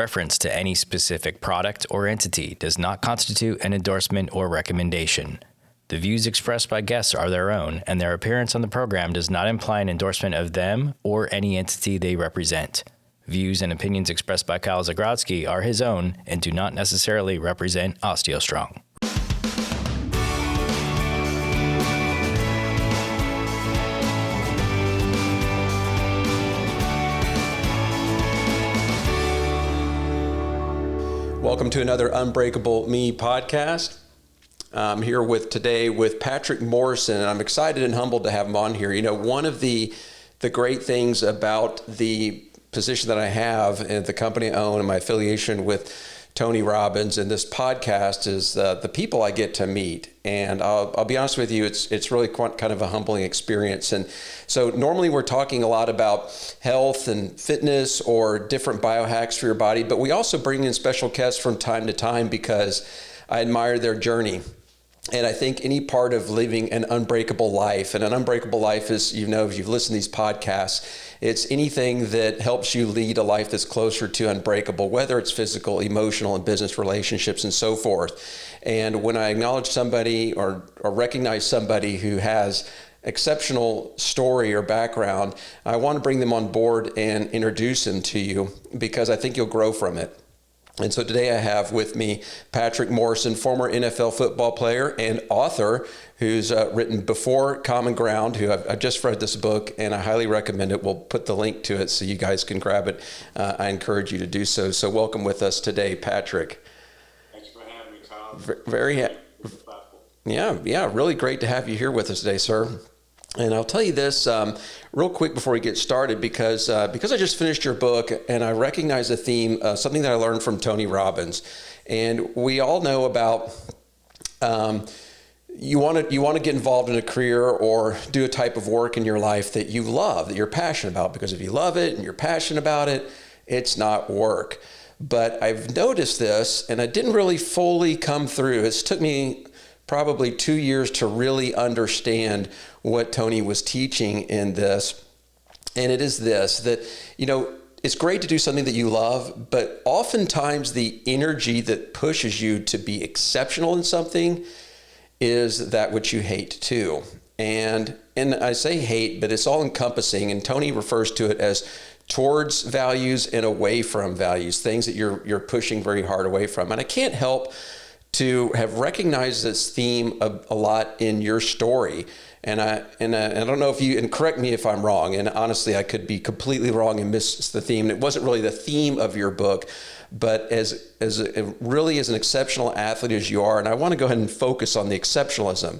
Reference to any specific product or entity does not constitute an endorsement or recommendation. The views expressed by guests are their own, and their appearance on the program does not imply an endorsement of them or any entity they represent. Views and opinions expressed by Kyle Zagrodzky are his own and do not necessarily represent OsteoStrong. Welcome to another Unbreakable Me podcast. I'm here today with Patrick Morrison, and I'm excited and humbled to have him on here. You know, one of the great things about the position that I have and the company I own and my affiliation with Tony Robbins and this podcast is the people I get to meet. And I'll be honest with you, it's really kind of a humbling experience. And so normally we're talking a lot about health and fitness or different biohacks for your body, but we also bring in special guests from time to time because I admire their journey. And I think any part of living an unbreakable life, and an unbreakable life is, you know, if you've listened to these podcasts, it's anything that helps you lead a life that's closer to unbreakable, whether it's physical, emotional, and business relationships and so forth. And when I acknowledge somebody or recognize somebody who has exceptional story or background, I want to bring them on board and introduce them to you because I think you'll grow from it. And so today I have with me Patrick Morrison, former NFL football player and author who's written Before Common Ground, who I've just read this book and I highly recommend it. We'll put the link to it so you guys can grab it. I encourage you to do so. So welcome with us today, Patrick. Thanks for having me, Kyle. Really great to have you here with us today, sir. And I'll tell you this real quick before we get started, because I just finished your book and I recognize a theme, something that I learned from Tony Robbins. And we all know about you want to get involved in a career or do a type of work in your life that you love, that you're passionate about, because if you love it and you're passionate about it, it's not work. But I've noticed this, and it didn't really fully come through. It took me probably 2 years to really understand what Tony was teaching in this. And it is this, that, you know, it's great to do something that you love, but oftentimes the energy that pushes you to be exceptional in something is that which you hate too. And I say hate, but it's all encompassing. And Tony refers to it as towards values and away from values, things that you're pushing very hard away from. And I can't help to have recognized this theme a lot in your story. And I don't know if you, and correct me if I'm wrong, and honestly, I could be completely wrong and miss the theme. It wasn't really the theme of your book, but as an exceptional athlete as you are, and I want to go ahead and focus on the exceptionalism.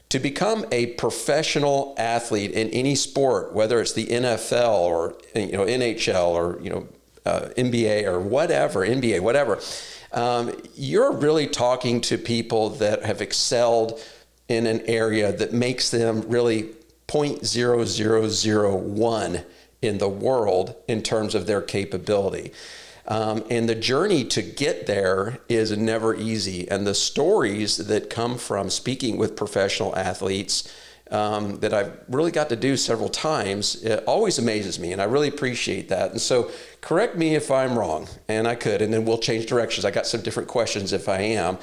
To become a professional athlete in any sport, whether it's the NFL or NHL or NBA or whatever, NBA, whatever, you're really talking to people that have excelled in an area that makes them really 0.0001 in the world in terms of their capability. And the journey to get there is never easy. And the stories that come from speaking with professional athletes that I've really got to do several times, it always amazes me, and I really appreciate that. And so correct me if I'm wrong, and I could, and then we'll change directions. I got some different questions if I am.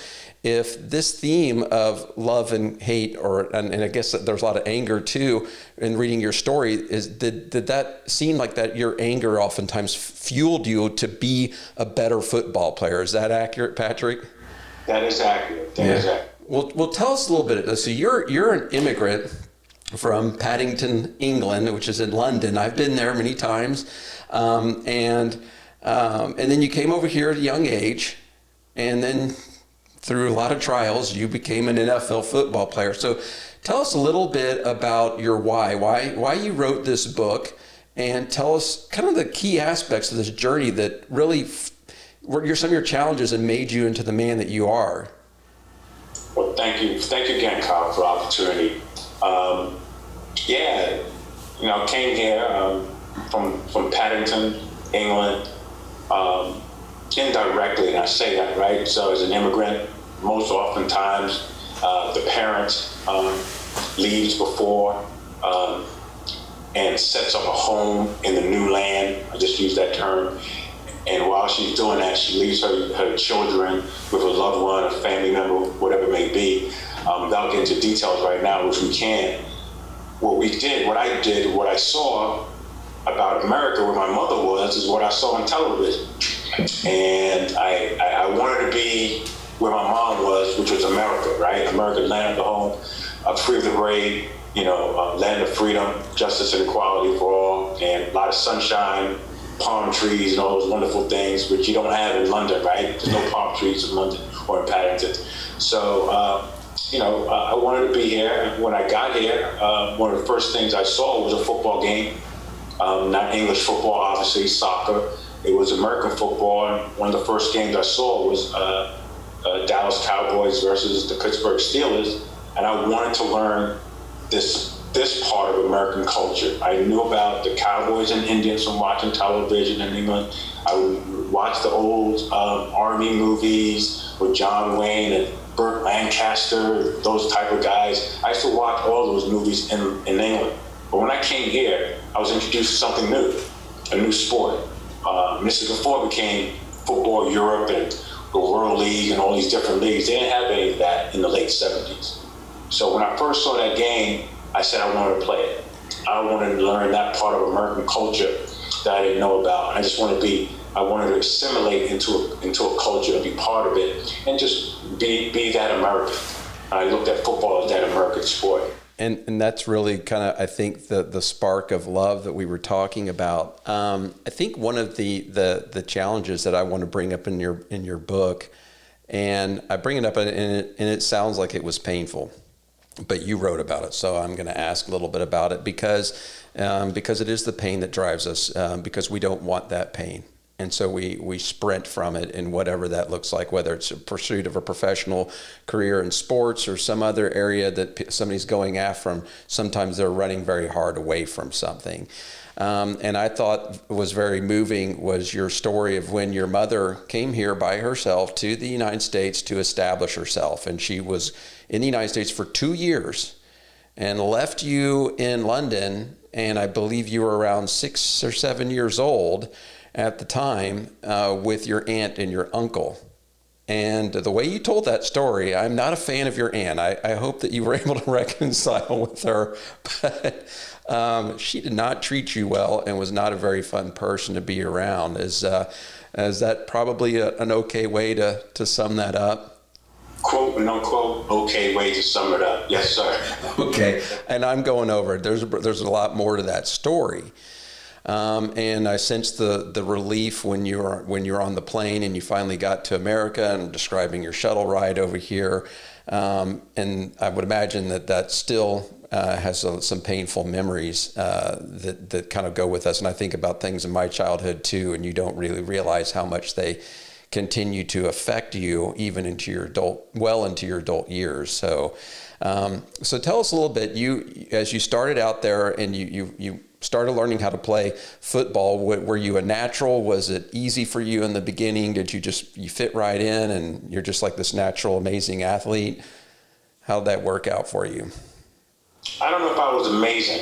If this theme of love and hate, and I guess that there's a lot of anger too in reading your story, did that seem like that your anger oftentimes fueled you to be a better football player? Is that accurate, Patrick? That is accurate. That is accurate. Well, tell us a little bit. So you're an immigrant from Paddington, England, which is in London. I've been there many times, and then you came over here at a young age, and then through a lot of trials, you became an NFL football player. So tell us a little bit about your why you wrote this book, and tell us kind of the key aspects of this journey that really were some of your challenges and made you into the man that you are. Well, thank you again, Kyle, for the opportunity. Came here from Paddington, England, indirectly, and I say that, right? So as an immigrant, most oftentimes the parent leaves before and sets up a home in the new land. I just use that term. And while she's doing that, she leaves her children with a loved one, a family member, whatever it may be. Without getting into details right now, which we can, what I saw about America, where my mother was, is what I saw on television. And I wanted to be where my mom was, which was America, right? America, land of the home, free of the brave, land of freedom, justice and equality for all, and a lot of sunshine, palm trees, and all those wonderful things, which you don't have in London, right? There's no palm trees in London or in Paddington. So, I wanted to be here. When I got here, one of the first things I saw was a football game. Not English football, obviously, soccer. It was American football. And one of the first games I saw was Dallas Cowboys versus the Pittsburgh Steelers. And I wanted to learn this part of American culture. I knew about the Cowboys and Indians from watching television in England. I would watch the old Army movies with John Wayne and Burt Lancaster, those type of guys. I used to watch all those movies in England. But when I came here, I was introduced to something new, a new sport. This is before it became football Europe and the World League and all these different leagues. They didn't have any of that in the late 70s. So when I first saw that game, I said I wanted to play it. I wanted to learn that part of American culture that I didn't know about. I wanted to assimilate into a culture and be part of it and just be that American. I looked at football as that American sport. And that's really kind of, I think, the spark of love that we were talking about. I think one of the challenges that I want to bring up in your book, and I bring it up and it sounds like it was painful, but you wrote about it, so I'm going to ask a little bit about it because it is the pain that drives us, because we don't want that pain. And so we sprint from it in whatever that looks like, whether it's a pursuit of a professional career in sports or some other area that somebody's going after. Sometimes they're running very hard away from something. And I thought was very moving was your story of when your mother came here by herself to the United States to establish herself. And she was in the United States for 2 years and left you in London. And I believe you were around 6 or 7 years old at the time, with your aunt and your uncle. And the way you told that story, I'm not a fan of your aunt. I hope that you were able to reconcile with her, but she did not treat you well and was not a very fun person to be around. Is that probably an okay way to sum that up? Quote and unquote, okay way to sum it up. Yes, sir. Okay, and I'm going over it. There's a lot more to that story. And I sensed the relief when you're on the plane and you finally got to America and describing your shuttle ride over here. And I would imagine that still has some painful memories that kind of go with us. And I think about things in my childhood too, and you don't really realize how much they continue to affect you even into your adult years. So tell us a little bit. As you started out there and you started learning how to play football, were you a natural? Was it easy for you in the beginning? Did you fit right in and you're just like this natural, amazing athlete? How'd that work out for you? I don't know if I was amazing.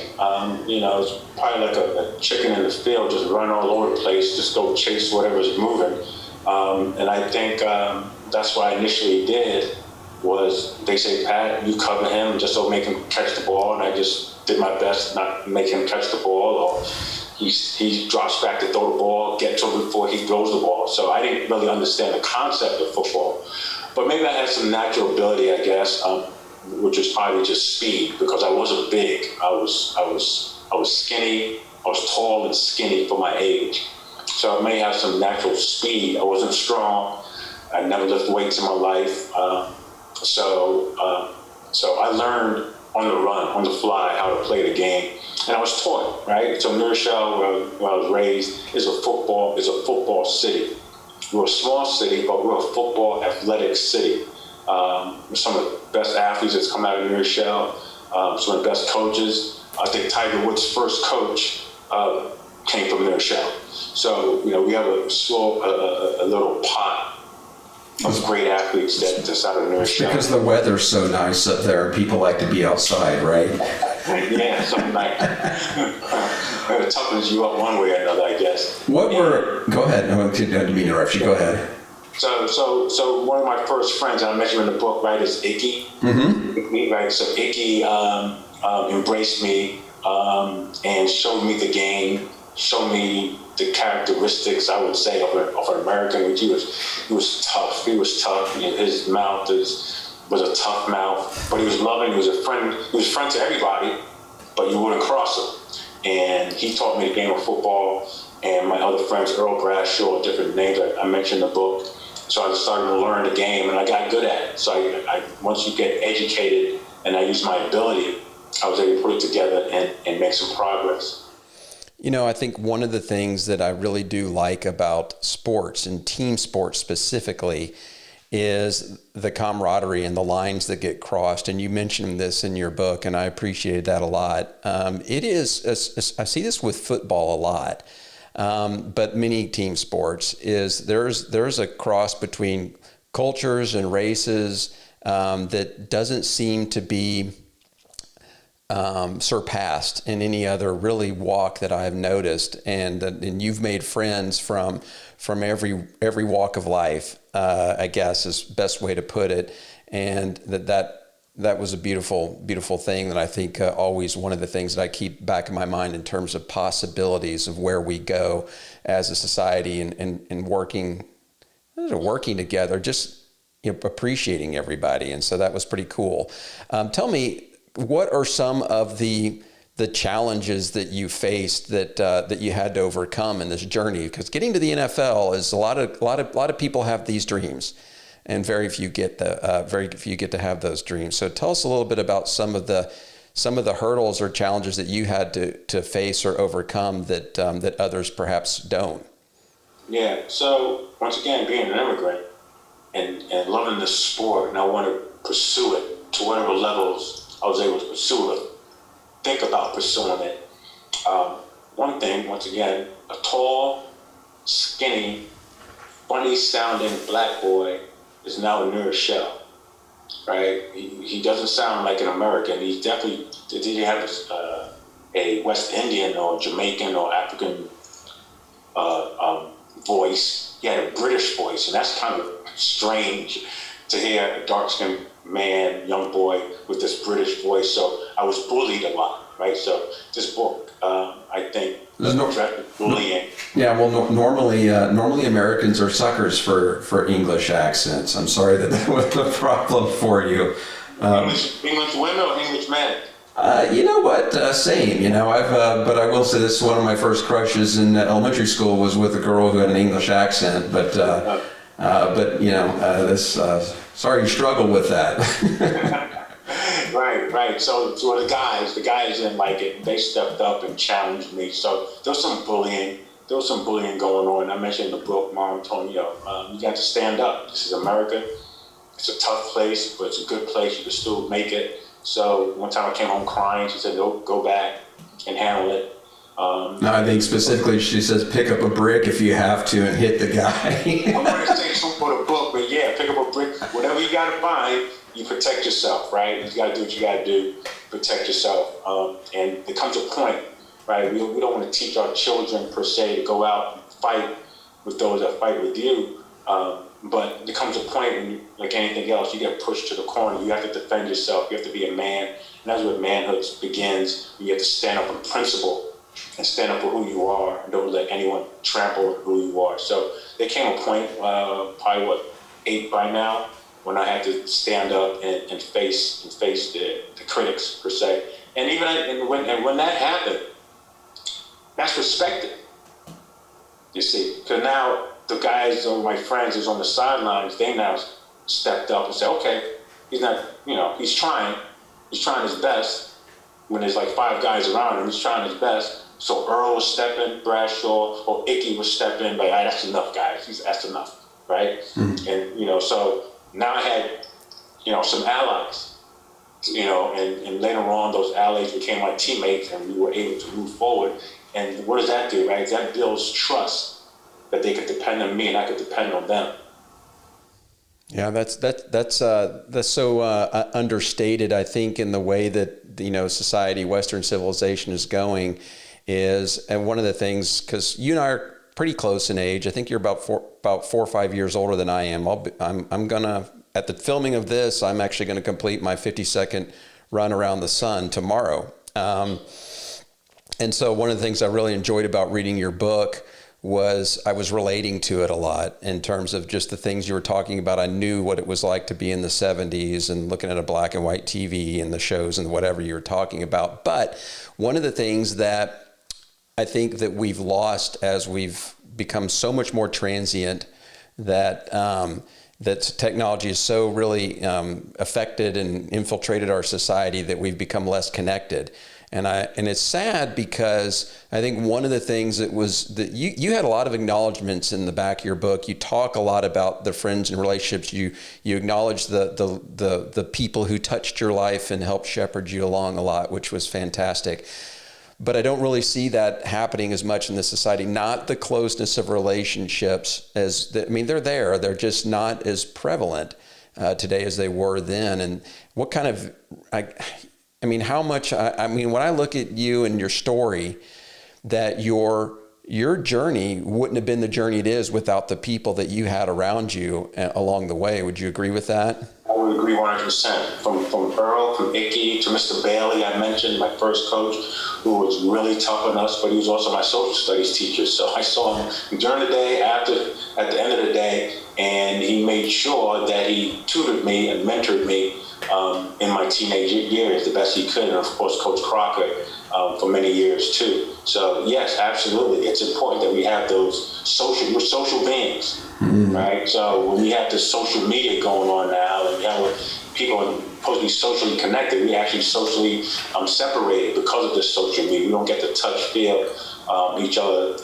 It's probably like a chicken in the field, just run all over the place, just go chase whatever's moving. And I think that's what I initially did was they say, Pat, you cover him, just don't make him catch the ball. And I just did my best not make him catch the ball, or he drops back to throw the ball, get to him before he throws the ball. So I didn't really understand the concept of football. But maybe I had some natural ability, I guess, which is probably just speed, because I wasn't big. I was skinny. I was tall and skinny for my age. So I may have some natural speed. I wasn't strong. I never lifted weights in my life. So I learned on the run, on the fly, how to play the game. And I was taught, right? So New Rochelle, where I was raised, is a football city. We're a small city, but we're a football athletic city. Some of the best athletes that's come out of New Rochelle, some of the best coaches. I think Tiger Woods' first coach came from New Rochelle. So, we have a little pot of great athletes that's out of New Rochelle. Because the weather's so nice up there and people like to be outside, right? Yeah, something like it toughens you up one way or another, I guess. Go ahead. I didn't mean to interrupt you. Go ahead. So one of my first friends, I mentioned in the book, right, is Icky. Mm-hmm. Right, so Icky embraced me and showed me the game, showed me the characteristics, I would say, of an American. Which he was tough. He was tough. His mouth was a tough mouth, but he was loving. He was a friend. He was a friend to everybody, but you wouldn't cross him. And he taught me the game of football. And my other friends, Earl Bradshaw, different names I mentioned in the book. So I started to learn the game, and I got good at it. So I once you get educated, and I used my ability, I was able to put it together and make some progress. I think one of the things that I really do like about sports and team sports specifically is the camaraderie and the lines that get crossed. And you mentioned this in your book, and I appreciated that a lot. It is, I see this with football a lot. But many team sports is there's a cross between cultures and races that doesn't seem to be surpassed in any other really walk that I've noticed, and you've made friends from every walk of life, I guess is best way to put it, and that was a beautiful thing that I think always one of the things that I keep back in my mind in terms of possibilities of where we go as a society and working together, just appreciating everybody. And so that was pretty cool. Tell me, what are some of the challenges that you faced that you had to overcome in this journey? Because getting to the NFL is a lot of people have these dreams, and very few get to have those dreams. So tell us a little bit about some of the hurdles or challenges that you had to face or overcome that others perhaps don't. Yeah. So once again, being an immigrant and loving the sport, and I want to pursue it to whatever levels I was able to pursue it, think about pursuing it. One thing, once again, a tall, skinny, funny-sounding black boy is now a newer shell, right? He doesn't sound like an American. He definitely didn't have a West Indian or Jamaican or African voice. He had a British voice, and that's kind of strange to hear a dark-skinned man, young boy with this British voice. So I was bullied a lot, right? So this book, I think, bullying. Yeah, well, normally Americans are suckers for English accents. I'm sorry that was a problem for you. English women or English men? You know what? Same. But I will say this: one of my first crushes in elementary school was with a girl who had an English accent. But sorry you struggled with that. Right. So the guys didn't like it. They stepped up and challenged me. So there was some bullying. Going on. I mentioned in the book, Mom told me, you got to stand up. This is America. It's a tough place, but it's a good place. You can still make it. So one time I came home crying. She said, go back and handle it. No, I think specifically she says pick up a brick if you have to and hit the guy. I'm going to say something for the book, but yeah, pick up a brick. Whatever you got to find, you protect yourself, right? You got to do what you got to do, protect yourself. And there comes a point, right? We don't want to teach our children, per se, to go out and fight with those that fight with you. But there comes a point when, you, like anything else, you get pushed to the corner. You have to defend yourself. You have to be a man. And that's where manhood begins. You have to stand up in principle and stand up for who you are, and don't let anyone trample who you are. So there came a point, probably 8 by now, when I had to stand up and face the critics, per se. And when that happened, that's respected. You see, because now the guys or my friends who's on the sidelines, they now stepped up and said, okay, he's not, he's trying his best. When there's like 5 guys around him, he's trying his best. So Earl was stepping, Bradshaw, or Icky was stepping, but that's enough, guys. That's enough, right? Mm-hmm. And, so now I had, some allies, and later on those allies became my teammates, and we were able to move forward. And what does that do, right? That builds trust that they could depend on me and I could depend on them. Yeah, that's so understated, I think, in the way that, society, Western civilization is going and one of the things, because you and I are pretty close in age. I think you're about 4 or 5 years older than I am. I'm gonna, at the filming of this, I'm actually going to complete my 50-second run around the sun tomorrow. And so one of the things I really enjoyed about reading your book was I was relating to it a lot in terms of just the things you were talking about. I knew what it was like to be in the 70s and looking at a black and white TV and the shows and whatever you were talking about. But one of the things that I think that we've lost as we've become so much more transient, that technology is so really affected and infiltrated our society that we've become less connected. And it's sad, because I think one of the things that you had a lot of acknowledgments in the back of your book. You talk a lot about the friends and relationships. You acknowledge the people who touched your life and helped shepherd you along a lot, which was fantastic. But I don't really see that happening as much in this society. Not the closeness of relationships they're there. They're just not as prevalent today as they were then. And what kind of, how much, when I look at you and your story, that your journey wouldn't have been the journey it is without the people that you had around you along the way. Would you agree with that? I would agree 100%. From Earl, from Icky, to Mr. Bailey, I mentioned, my first coach, who was really tough on us, but he was also my social studies teacher. So I saw him during the day, at the end of the day, and he made sure that he tutored me and mentored me in my teenage years the best he could. And of course, Coach Crocker for many years too. So yes, absolutely. It's important that we have those we're social beings, right? So when we have this social media going on now, and we have people are supposed to be socially connected, we actually socially separated because of this social media. We don't get to touch, feel each other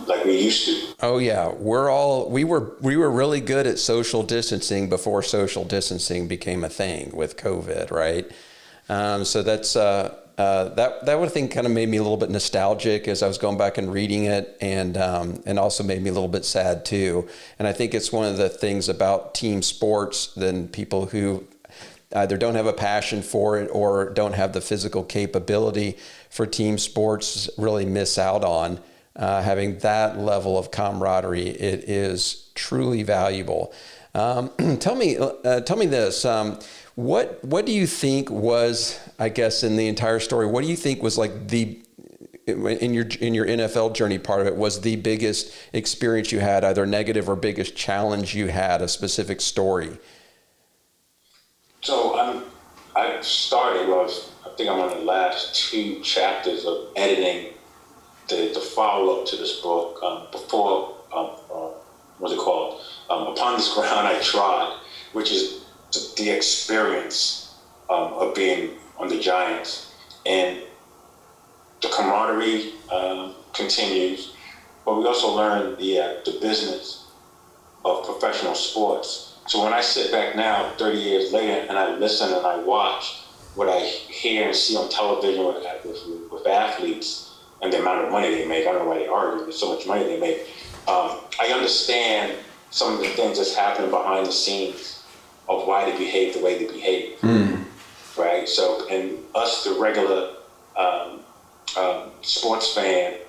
like we used to. Oh yeah, we were really good at social distancing before social distancing became a thing with COVID, right? So that's that one thing kind of made me a little bit nostalgic as I was going back and reading it, and also made me a little bit sad too. And I think it's one of the things about team sports, than people who either don't have a passion for it or don't have the physical capability for team sports really miss out on. Having that level of camaraderie, it is truly valuable. Tell me this. What do you think was, I guess, in the entire story, what do you think was like in your NFL journey, part of it was the biggest experience you had, either negative or biggest challenge you had, a specific story? So I think I'm on the last 2 chapters of editing the follow-up to this book. Before, what's it called? Upon This Ground I Trod, which is the experience of being on the Giants. And the camaraderie continues, but we also learn the business of professional sports. So when I sit back now, 30 years later, and I listen and I watch what I hear and see on television with athletes and the amount of money they make, I don't know why they argue, there's so much money they make. I understand some of the things that's happening behind the scenes of why they behave the way they behave, right? So, and us, the regular sports fan,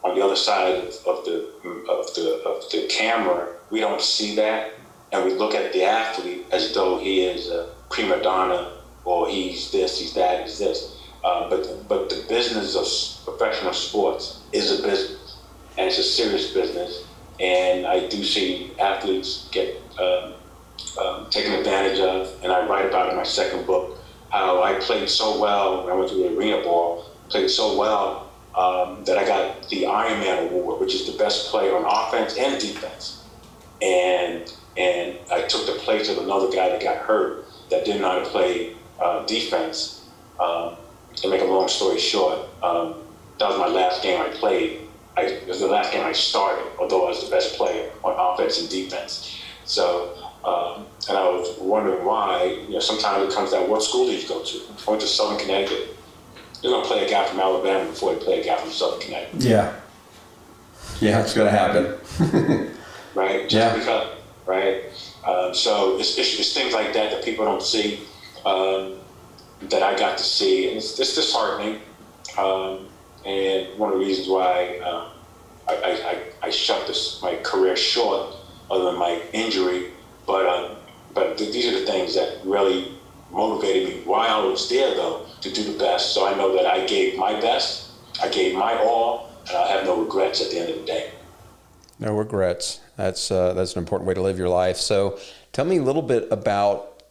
on the other side of the camera, we don't see that. And we look at the athlete as though he is a prima donna, or he's this, he's that, he's this. But the business of professional sports is a business, and it's a serious business. And I do see athletes get taken advantage of, and I write about in my second book how I played so well when I went to the arena ball, played so well that I got the Iron Man Award, which is the best player on offense and defense. And I took the place of another guy that got hurt that didn't know how to play defense. To make a long story short, that was my last game I played. It was the last game I started, although I was the best player on offense and defense. So, and I was wondering why, sometimes it comes down, what school did you go to? I went to Southern Connecticut. They're going to play a guy from Alabama before they play a guy from Southern Connecticut. Yeah, it's going to happen. Right? Just because. right? So it's things like that that people don't see, that I got to see, and it's disheartening. And one of the reasons why I shut my career short, other than my injury, but these are the things that really motivated me while I was there, though, to do the best. So I know that I gave my best, I gave my all, and I have no regrets at the end of the day. No regrets. That's an important way to live your life. So tell me a little bit about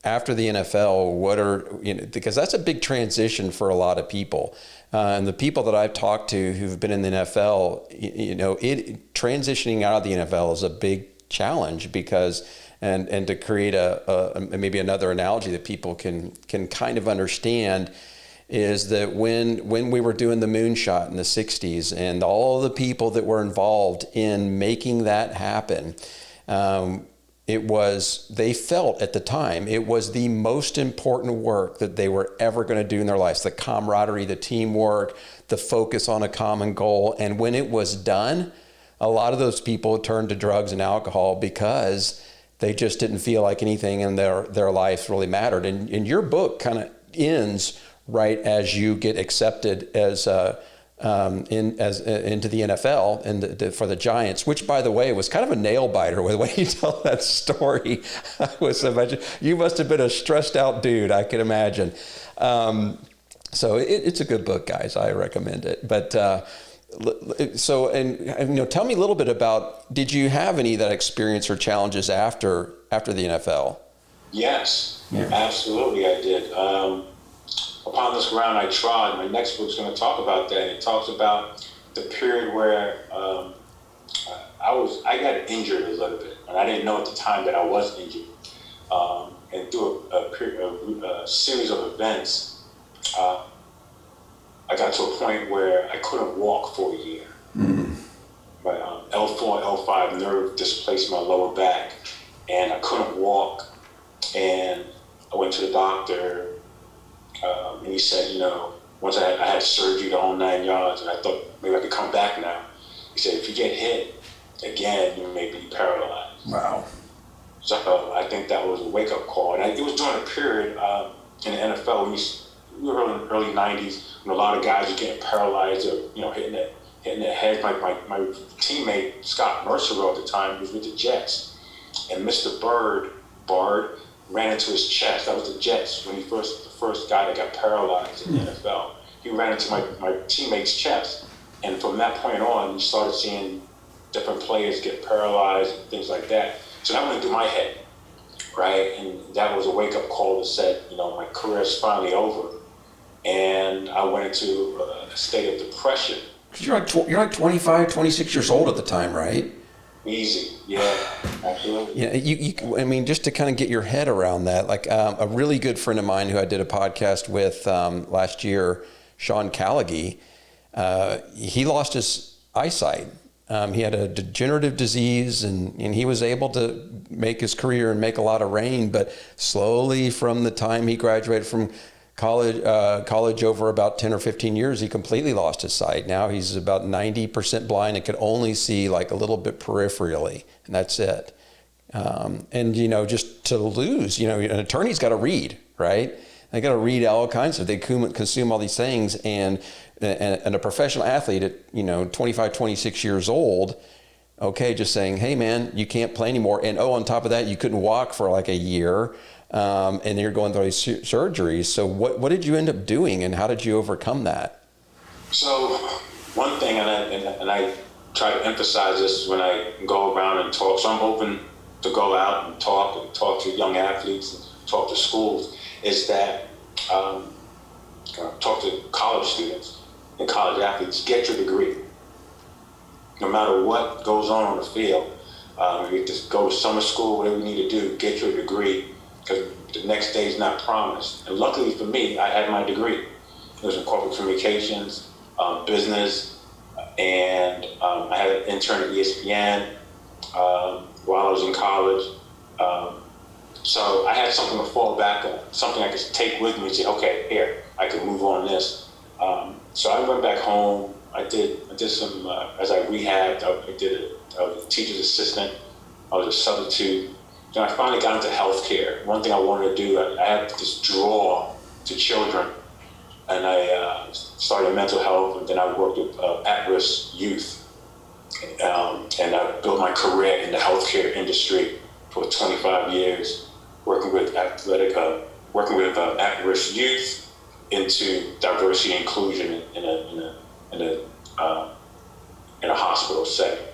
after the NFL, because that's a big transition for a lot of people. And the people that I've talked to who've been in the NFL, transitioning out of the NFL is a big challenge because, and to create maybe another analogy that people can kind of understand, is that when we were doing the moonshot in the 60s and all the people that were involved in making that happen, they felt at the time it was the most important work that they were ever going to do in their lives. The camaraderie, the teamwork, the focus on a common goal. And when it was done, a lot of those people turned to drugs and alcohol because they just didn't feel like anything in their life really mattered. And your book kind of ends right as you get accepted as into the NFL and for the Giants, which, by the way, was kind of a nail biter with the way you tell that story. You must have been a stressed out dude, I can imagine. So it's a good book, guys. I recommend it. But tell me a little bit about, did you have any of that experience or challenges after the NFL? Yes, absolutely, I did. Upon this ground I trod, my next book's going to talk about that. It talks about the period where I got injured a little bit, and I didn't know at the time that I was injured. And through a series of events, I got to a point where I couldn't walk for a year. Mm-hmm. My L4 and L5 nerve displaced my lower back, and I couldn't walk. And I went to the doctor. And he said, once I had surgery the whole 9 yards, and I thought maybe I could come back now. He said, if you get hit again, you may be paralyzed. Wow. So I think that was a wake-up call. And it was during a period in the NFL, we were in the early 90s, when a lot of guys were getting paralyzed or, hitting their head. My teammate, Scott Morrison at the time, was with the Jets. And Mr. Bard, ran into his chest. That was the Jets when the first guy that got paralyzed in the NFL. He ran into my teammate's chest, and from that point on, you started seeing different players get paralyzed and things like that. So that went through my head, right? And that was a wake-up call that said, my career is finally over, and I went into a state of depression. You're like 25, 26 years old at the time, right? Easy, yeah, absolutely. Yeah, just to kind of get your head around that, like a really good friend of mine who I did a podcast with last year, Sean Callaghy, he lost his eyesight. He had a degenerative disease, and he was able to make his career and make a lot of rain, but slowly from the time he graduated from college over about 10 or 15 years, he completely lost his sight. Now he's about 90% blind and could only see like a little bit peripherally, and that's it. Just to lose, an attorney's got to read, right? They got to read all kinds of, they consume all these things, and a professional athlete at, 25, 26 years old, okay, just saying, hey man, you can't play anymore. And on top of that, you couldn't walk for like a year. And you're going through these surgeries. So what did you end up doing, and how did you overcome that? So one thing, and I try to emphasize this when I go around and talk, so I'm open to go out and talk to young athletes, and talk to schools, is that talk to college students and college athletes, get your degree. No matter what goes on the field, you just go to summer school, whatever you need to do, get your degree. Because the next day is not promised. And luckily for me, I had my degree. It was in corporate communications, business, and I had an intern at ESPN while I was in college. So I had something to fall back on, something I could take with me and say, okay, here, I can move on this. So I went back home. I did some, as I rehabbed, I was a teacher's assistant I was a substitute. Then I finally got into healthcare. One thing I wanted to do, I had this draw to children, and I started mental health, and then I worked with at-risk youth. And I built my career in the healthcare industry for 25 years, working with at-risk youth into diversity and inclusion in a hospital setting.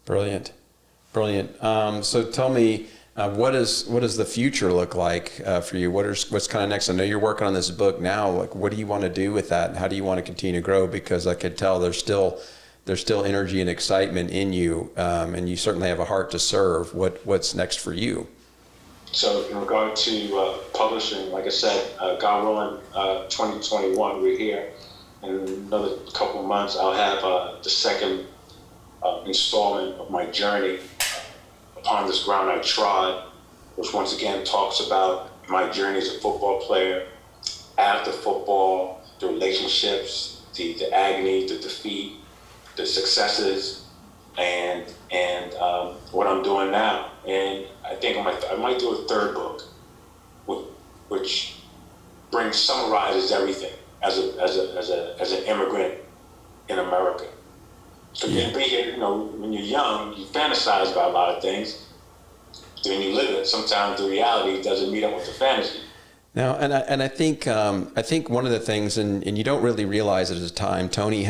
Brilliant. So tell me, what does the future look like for you? What's kind of next? I know you're working on this book now. Like, what do you want to do with that? How do you want to continue to grow? Because I could tell there's still energy and excitement in you, and you certainly have a heart to serve. What's next for you? So in regard to publishing, like I said, God willing, 2021, we're here. In another couple of months, I'll have the second installment of my journey upon this ground I trod, which once again talks about my journey as a football player, after football, the relationships, the agony, the defeat, the successes, and what I'm doing now. And I think I might do a third book, which summarizes everything as an immigrant in America. So you be here, when you're young, you fantasize about a lot of things. Then you live it. Sometimes the reality doesn't meet up with the fantasy. Now, and I think one of the things, and you don't really realize it at the time, Tony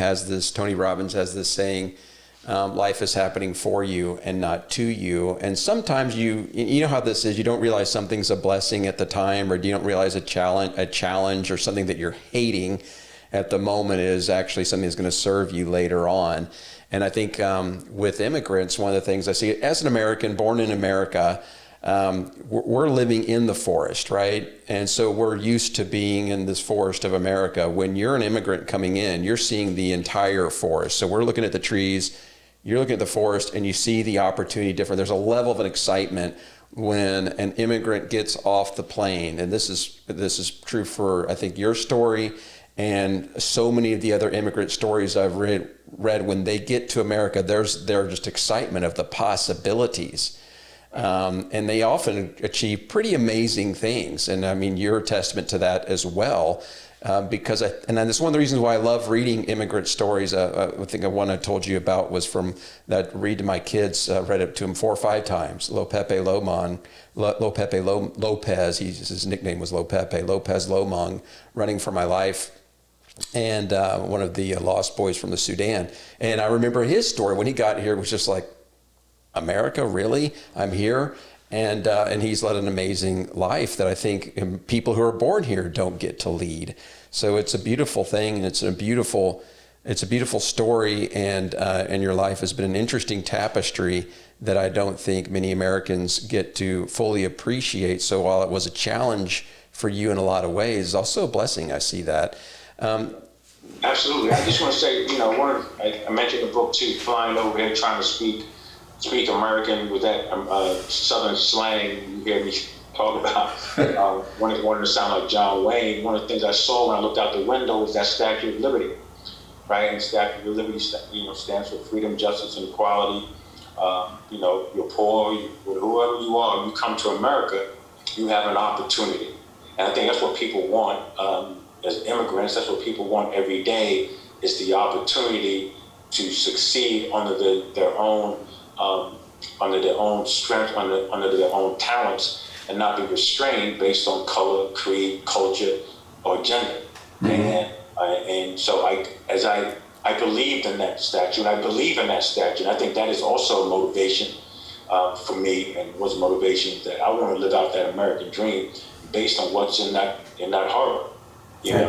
Robbins has this saying, life is happening for you and not to you. And sometimes you know how this is, you don't realize something's a blessing at the time, or you don't realize a challenge or something that you're hating at the moment is actually something that's going to serve you later on. And I think with immigrants, one of the things I see as an American born in America, we're living in the forest, right? And so we're used to being in this forest of America. When you're an immigrant coming in, you're seeing the entire forest. So we're looking at the trees, you're looking at the forest, and you see the opportunity different. There's a level of an excitement when an immigrant gets off the plane. And this is true for, I think, your story and so many of the other immigrant stories I've read when they get to America, there's just excitement of the possibilities. And they often achieve pretty amazing things. And I mean, you're a testament to that as well. Because that's one of the reasons why I love reading immigrant stories. I think the one I told you about was from that read to my kids, read it to them 4 or 5 times. Lopez, his nickname was Lopez Lomong, Running for My Life. And one of the lost boys from the Sudan. And I remember his story when he got here, it was just like, America, really? I'm here? And he's led an amazing life that I think people who are born here don't get to lead. So it's a beautiful thing, and it's a beautiful story, and your life has been an interesting tapestry that I don't think many Americans get to fully appreciate. So while it was a challenge for you in a lot of ways, it's also a blessing. I see that. Absolutely. I just want to say, I mentioned the book too, flying over here trying to speak American with that Southern slang you hear me talk about. Wanted to sound like John Wayne. One of the things I saw when I looked out the window was that Statue of Liberty, right? And Statue of Liberty, stands for freedom, justice, and equality. You're poor, whoever you are, you come to America, you have an opportunity. And I think that's what people want. As immigrants, that's what people want every day, is the opportunity to succeed under their own strength, under their own talents, and not be restrained based on color, creed, culture, or gender. Mm-hmm. And so I believed in that statue, and I believe in that statue. And I think that is also a motivation for me, and was a motivation that I want to live out that American dream based on what's in that harbor.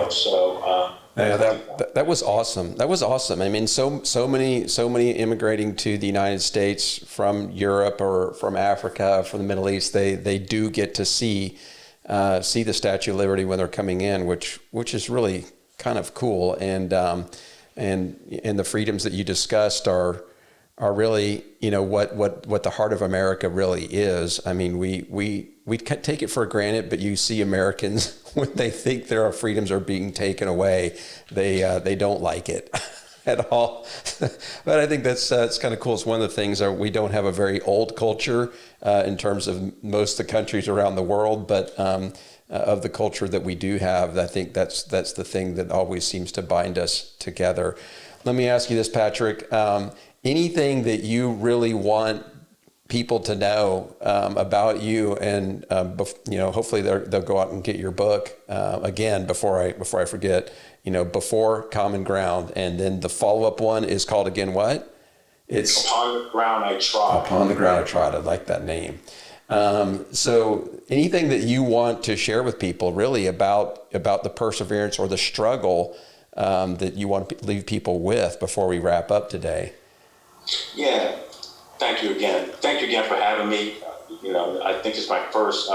So that was awesome. That was awesome. I mean, so many immigrating to the United States from Europe or from Africa, from the Middle East, they do get to see the Statue of Liberty when they're coming in, which is really kind of cool. And the freedoms that you discussed are really, what the heart of America really is. I mean, we take it for granted, but you see Americans when they think their freedoms are being taken away, they don't like it. at all. But I think that's it's kind of cool. It's one of the things that we don't have a very old culture in terms of most of the countries around the world, but of the culture that we do have, I think that's the thing that always seems to bind us together. Let me ask you this, Patrick. Anything that you really want people to know about you, and hopefully they'll go out and get your book again. Before I forget, Before Common Ground, and then the follow-up one is called again what? It's Upon the Ground I Trod. Upon the Ground I Trod. I like that name. So anything that you want to share with people, really about the perseverance or the struggle that you want to leave people with before we wrap up today? Yeah. Thank you again. Thank you again for having me. I think it's my first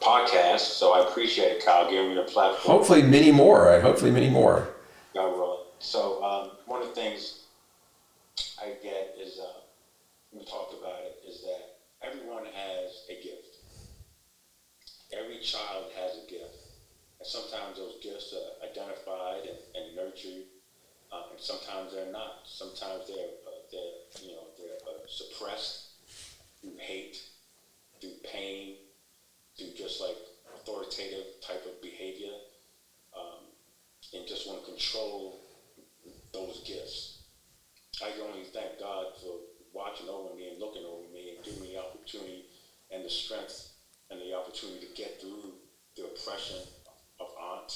podcast, so I appreciate it, Kyle, giving me the platform. Hopefully many more. God willing. So one of the things I get is, we talked about it, is that everyone has a gift. Every child has a gift. And sometimes those gifts are identified and nurtured, and sometimes they're not. Sometimes they're suppressed through hate, through pain, through just like authoritative type of behavior, and just want to control those gifts. I can only thank God for watching over me and looking over me and giving me the opportunity and the strength and the opportunity to get through the oppression of aunt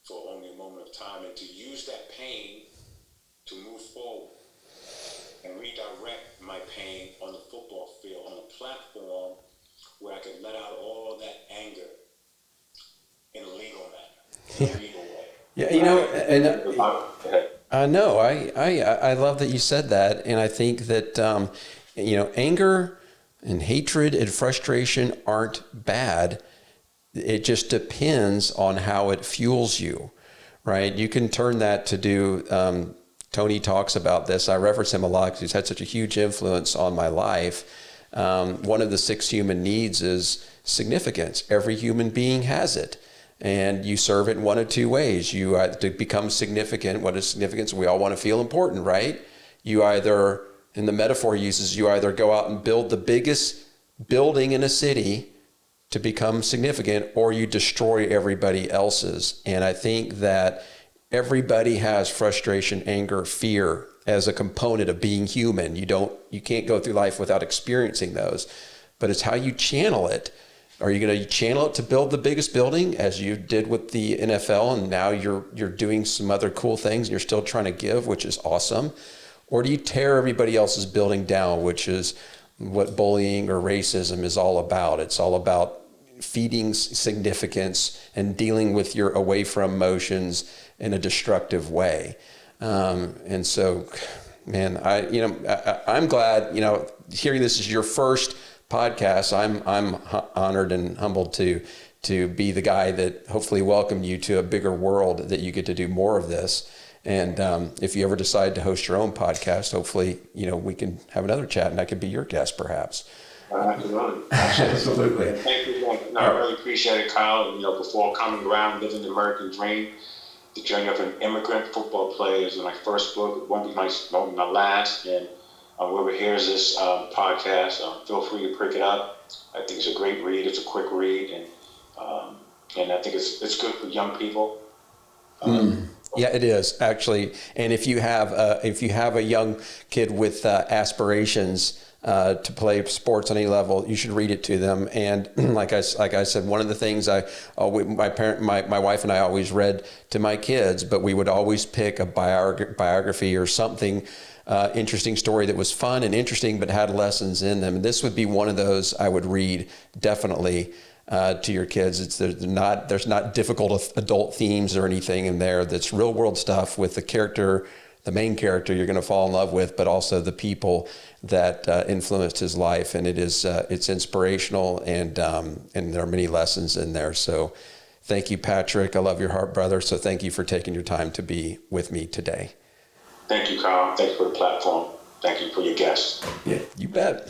for only a moment of time, and to use that pain to move forward and redirect my pain on the football field, on a platform where I could let out all that anger in a legal manner, in a legal way. Yeah, I love that you said that, and I think that anger and hatred and frustration aren't bad. It just depends on how it fuels you, right? You can turn that to do. Tony talks about this. I reference him a lot because he's had such a huge influence on my life. One of the 6 human needs is significance. Every human being has it. And you serve it in one of 2 ways. To become significant. What is significance? We all want to feel important, right? You either, in the metaphor he uses, you either go out and build the biggest building in a city to become significant, or you destroy everybody else's. And I think that everybody has frustration, anger, fear as a component of being human. You can't go through life without experiencing those, but it's how you channel it. Are you going to channel it to build the biggest building, as you did with the NFL, and now you're doing some other cool things and you're still trying to give, which is awesome? Or do you tear everybody else's building down, which is what bullying or racism is all about? It's all about feeding significance and dealing with your away from emotions in a destructive way. And so, man, I'm glad, hearing this is your first podcast. I'm honored and humbled to be the guy that hopefully welcomed you to a bigger world, that you get to do more of this. And if you ever decide to host your own podcast, hopefully, we can have another chat and I could be your guest perhaps. Absolutely. Absolutely. Thank you. I really appreciate it, Kyle. Before Common Ground, Living the American Dream, the journey of an immigrant football player is my first book. It won't be my last. And whoever hears this podcast, feel free to pick it up. I think it's a great read. It's a quick read, and I think it's good for young people. Yeah, it is actually. And if you have a young kid with aspirations to play sports on any level, you should read it to them. And like I said, one of the things my wife and I always read to my kids, but we would always pick a biography or something, interesting story that was fun and interesting, but had lessons in them. And this would be one of those I would read definitely to your kids. There's not difficult adult themes or anything in there. That's real world stuff with the main character you're going to fall in love with, but also the people that influenced his life. And it's inspirational, and there are many lessons in there. So thank you, Patrick. I love your heart, brother. So thank you for taking your time to be with me today. Thank you, Kyle. Thank you for the platform. Thank you for your guests. Yeah, you bet.